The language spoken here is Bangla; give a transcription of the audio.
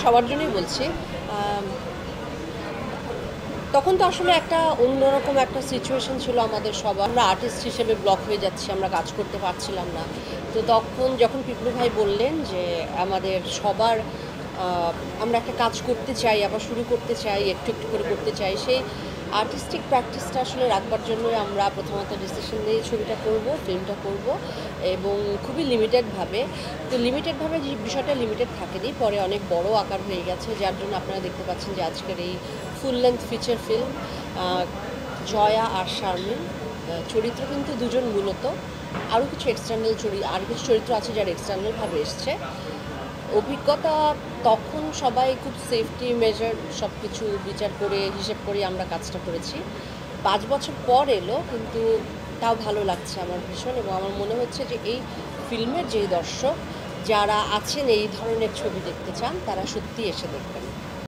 সবার জন্যই বলছি। তখন তো আসলে একটা অন্যরকম একটা সিচুয়েশন ছিল আমাদের সবার। আমরা আর্টিস্ট হিসেবে ব্লক হয়ে যাচ্ছি, আমরা কাজ করতে পারছিলাম না। তো তখন যখন পিপলু ভাই বললেন যে আমাদের সবার আমরা একটা কাজ করতে চাই, আবার শুরু করতে চাই, একটু একটু করে করতে চাই, সেই আর্টিস্টিক প্র্যাকটিসটা আসলে রাখবার জন্যই আমরা প্রথমত ডিসিশন নিয়ে ছবিটা করব, ফিল্মটা করব, এবং খুবই লিমিটেডভাবে। তো লিমিটেডভাবে যে বিষয়টা লিমিটেড থাকেনি, পরে অনেক বড় আকার হয়ে গেছে, যার জন্য আপনারা দেখতে পাচ্ছেন যে আজকের এই full length feature film. Jaya আর শারমিন চরিত্র কিন্তু দুজন মূলত, আরও কিছু চরিত্র আছে যারা এক্সটার্নালভাবে এসছে। অভিজ্ঞতা তখন সবাই খুব সেফটি মেজার সব কিছু বিচার করে হিসেব করে আমরা কাজটা করেছি। 5 বছর পর এলো, কিন্তু তাও ভালো লাগছে আমার ভীষণ, এবং আমার মনে হচ্ছে যে এই ফিল্মের যেই দর্শক যারা আছেন এই ধরনের ছবি দেখতে চান, তারা সত্যি এসে দেখবেন।